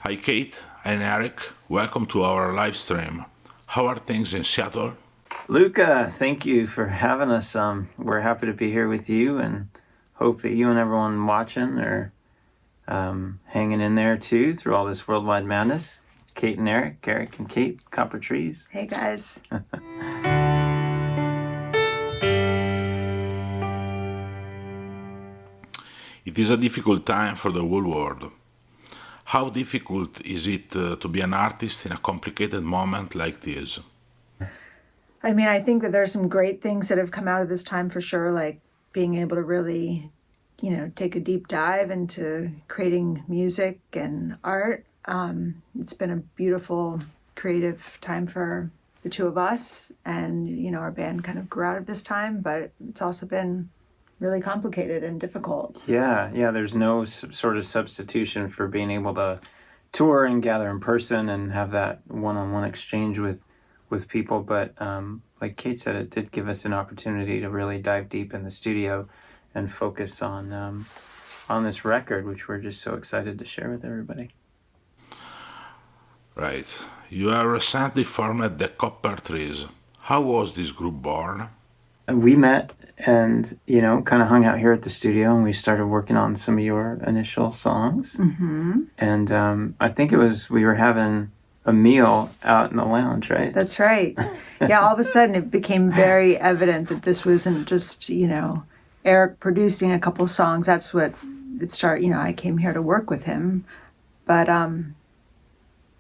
Hi, Kate and Eric. Welcome to our live stream. How are things in Seattle? Luca, thank you for having us. We're happy to be here with you and hope that you and everyone watching are hanging in there too through all this worldwide madness. Kate and Eric and Kate, Copper Trees. Hey guys. It is a difficult time for the whole world. How difficult is it to be an artist in a complicated moment like this? I mean, I think that there's some great things that have come out of this time for sure, like being able to really, take a deep dive into creating music and art. It's been a beautiful, creative time for the two of us, and, our band kind of grew out of this time, but it's also been really complicated and difficult. Yeah, there's no sort of substitution for being able to tour and gather in person and have that one-on-one exchange with people, but like Kate said, it did give us an opportunity to really dive deep in the studio and focus on this record, which we're just so excited to share with everybody. Right. You have recently formed the Copper Trees. How was this group born? We met and, kind of hung out here at the studio, and we started working on some of your initial songs. Mm-hmm. And I think we were having a meal out in the lounge, right? That's right. Yeah, all of a sudden it became very evident that this wasn't just, Eric producing a couple songs. That's what it started. I came here to work with him, but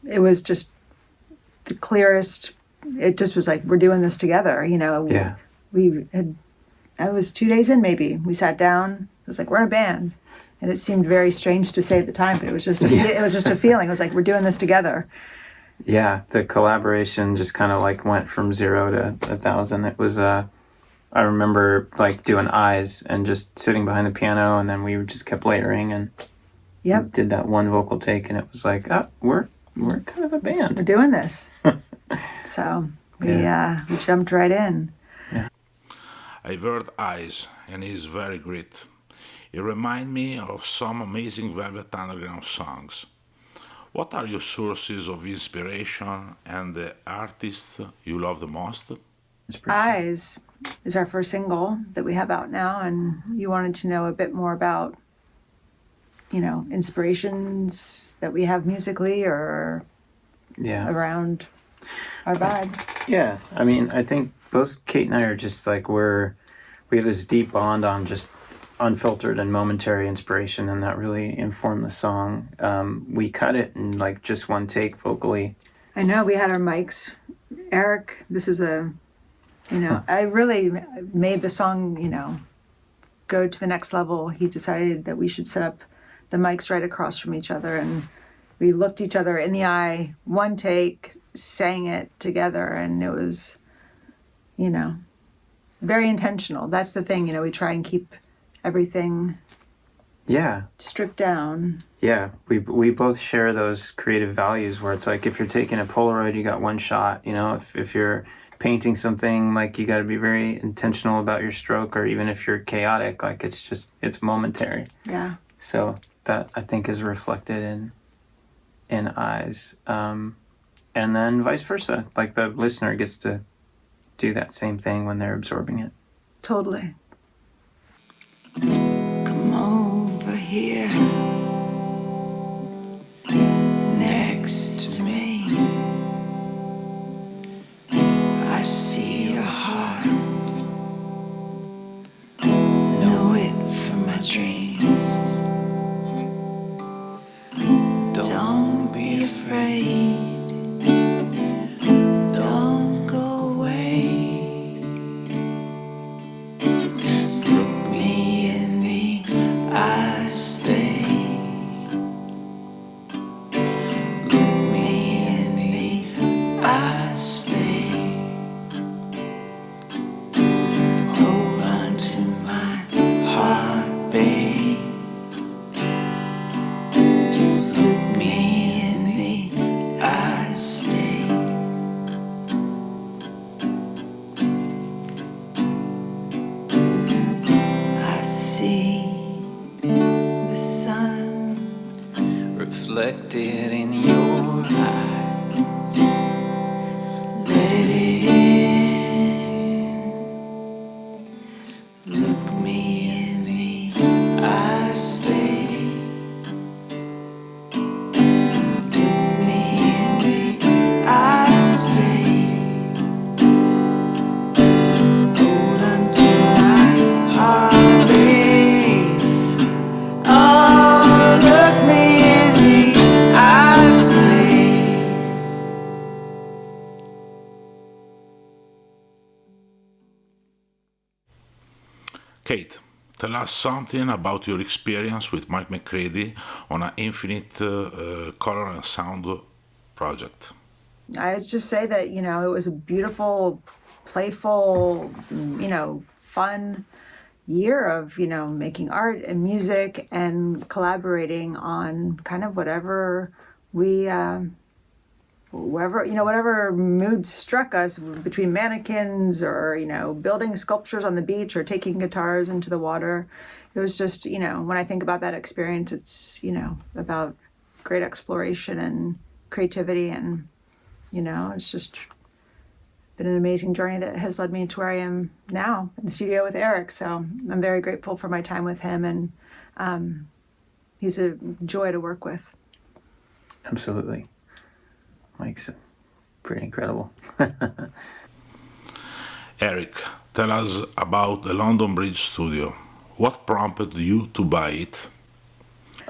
it was just the clearest. It just was like, we're doing this together. Yeah. I was 2 days in, maybe. We sat down. It was like, we're in a band. And it seemed very strange to say at the time, but it was just a feeling. It was like, we're doing this together. Yeah, the collaboration just kind of like went from 0 to 1,000. It was, I remember like doing Eyes and just sitting behind the piano, and then we just kept layering and did that one vocal take, and it was like, oh, we're kind of a band. We're doing this. So we jumped right in. Yeah. I've heard Eyes, and it's very great. It reminds me of some amazing Velvet Underground songs. What are your sources of inspiration and the artists you love the most? Eyes is our first single that we have out now, and you wanted to know a bit more about, inspirations that we have musically or around our vibe. Yeah, I mean, I think both Kate and I are just like we have this deep bond on just unfiltered and momentary inspiration, and that really informed the song. We cut it in like just one take vocally. I know, we had our mics. Eric, this is I really made the song, go to the next level. He decided that we should set up the mics right across from each other, and we looked each other in the eye, one take, sang it together, and it was, very intentional. That's the thing, we try and keep everything stripped down. Yeah, we both share those creative values where it's like, if you're taking a Polaroid, you got one shot. If you're painting something, like, you got to be very intentional about your stroke, or even if you're chaotic, like, it's momentary. Yeah. So that, I think, is reflected in Eyes, and then vice versa, like the listener gets to do that same thing when they're absorbing it. Totally. Come over here next to me. I see your heart, know it from my dreams. Don't be afraid. Hold on to my heart, babe. reflected in your eyes. Let it in. Look me in the eyes, stay. Look me in the eyes, stay. Hold on to my heartbeat. Oh, look me in the eyes, stay. Kate, tell us something about your experience with Mike McCready on an Infinite Color and Sound project. I'd just say that, it was a beautiful, playful, fun year of, making art and music and collaborating on kind of whatever whatever mood struck us, between mannequins or, building sculptures on the beach or taking guitars into the water. It was just, when I think about that experience, it's, about great exploration and creativity, and, it's just been an amazing journey that has led me to where I am now in the studio with Eric. So I'm very grateful for my time with him, and he's a joy to work with. Absolutely. Mike's pretty incredible. Eric, tell us about the London Bridge studio. What prompted you to buy it?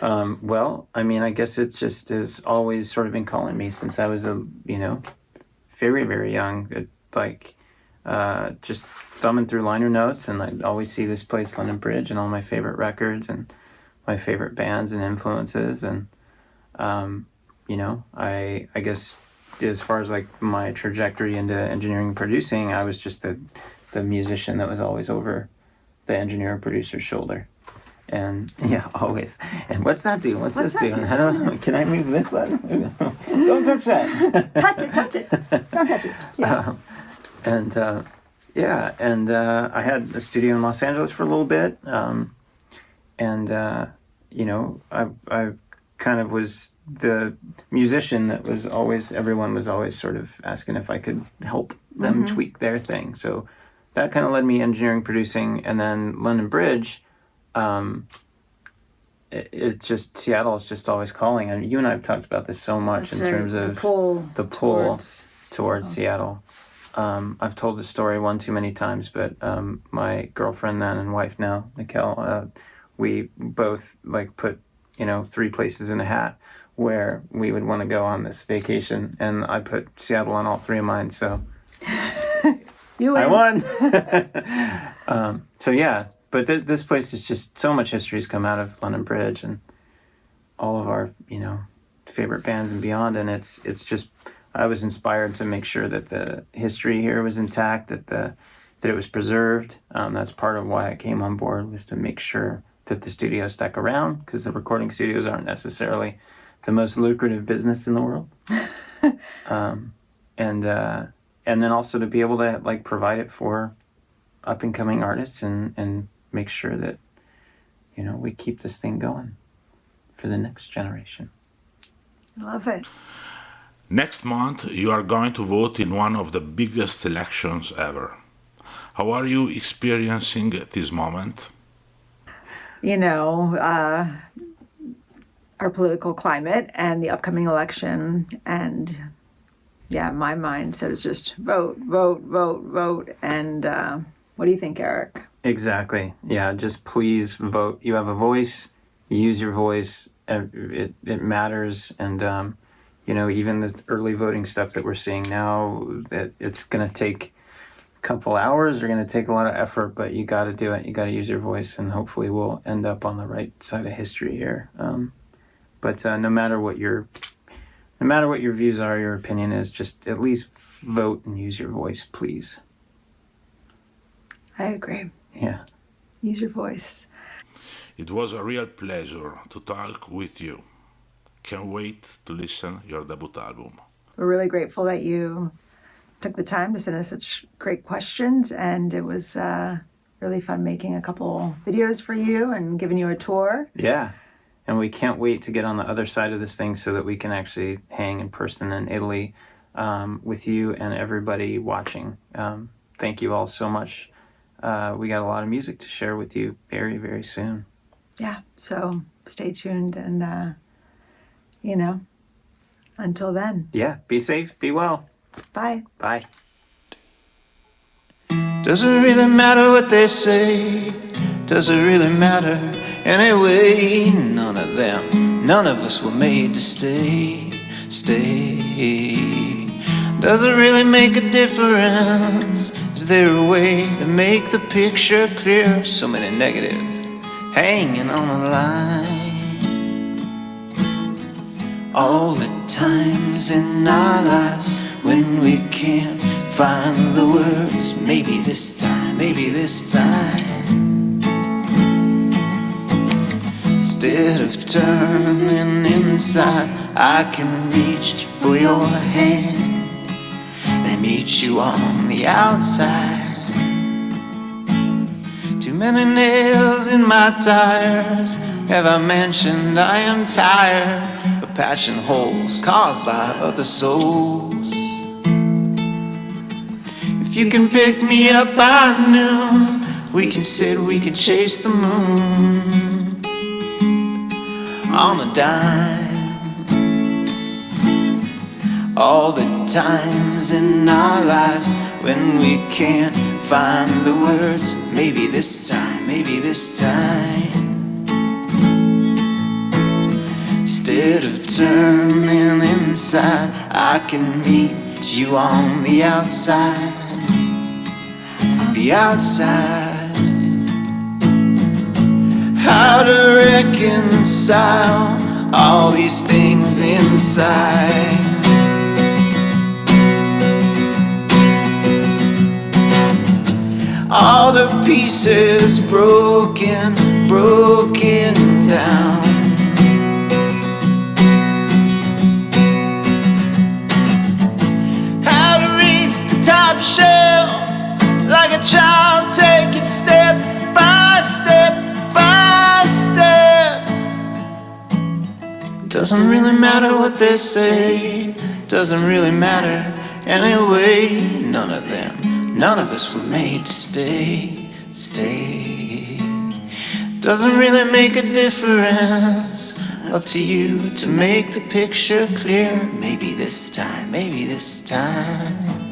Well, I guess it just has always sort of been calling me since I was very, very young. Just thumbing through liner notes, and I'd always see this place, London Bridge, and all my favorite records and my favorite bands and influences. And, I guess as far as my trajectory into engineering and producing, I was just the musician that was always over the engineer or producer's shoulder. And yeah, always. And what's that do? What's this do? Can I move this button? Don't touch that. Touch it. Don't touch it. Yeah. I had a studio in Los Angeles for a little bit. I kind of was the musician that was always, everyone was always sort of asking if I could help them tweak their thing. So that kind of led me engineering, producing, and then London Bridge. Seattle is just always calling. And you and I have talked about this so much. That's in terms of the pull towards Seattle. I've told the story one too many times, but my girlfriend then and wife now, Neckel, we both put 3 places in a hat where we would want to go on this vacation, and I put Seattle on all 3 of mine. So I won. So yeah, but this place is just so much history has come out of London Bridge and all of our favorite bands and beyond, and it's just. I was inspired to make sure that the history here was intact, that it was preserved. That's part of why I came on board, was to make sure that the studio stuck around, because the recording studios aren't necessarily the most lucrative business in the world. And then also to be able to provide it for up and coming artists and make sure that we keep this thing going for the next generation. Love it. Next month, you are going to vote in one of the biggest elections ever. How are you experiencing this moment? Our political climate and the upcoming election, and my mindset is just vote. And what do you think, Eric? Exactly. Yeah, just please vote. You have a voice. Use your voice. It matters. And even the early voting stuff that we're seeing now, that it's going to take a couple hours, or going to take a lot of effort, but you got to do it. You got to use your voice, and hopefully we'll end up on the right side of history here. But no matter what your views are, your opinion is, just at least vote and use your voice, please. I agree. Yeah. Use your voice. It was a real pleasure to talk with you. Can't wait to listen your debut album. We're really grateful that you took the time to send us such great questions, and it was really fun making a couple videos for you and giving you a tour. Yeah. and we can't wait to get on the other side of this thing so that we can actually hang in person in Italy with you and everybody watching. Thank you all so much. We got a lot of music to share with you very, very soon. Yeah, so stay tuned, and until then, Yeah, be safe, be well. bye. Bye. Does it really matter what they say? Does it really matter anyway? None of them, none of us were made to stay. Does it really make a difference? Is there a way to make the picture clear? So many negatives hanging on a line. All the times in our lives when we can't find the words. Maybe this time, maybe this time. Instead of turning inside, I can reach for your hand and meet you on the outside. Too many nails in my tires. Have I mentioned I am tired of patching holes caused by other souls? If you can pick me up by noon, we can sit, we can chase the moon on a dime. All the times in our lives when we can't find the words. Maybe this time, maybe this time. Instead of turning inside, I can meet you on the outside. On the outside. How to reconcile all these things inside. All the pieces broken down. How to reach the top shelf like a child, take it step by step by step. Doesn't really matter what they say, doesn't really matter anyway. None of them, none of us were made to stay. Doesn't really make a difference. Up to you to make the picture clear. Maybe this time, maybe this time.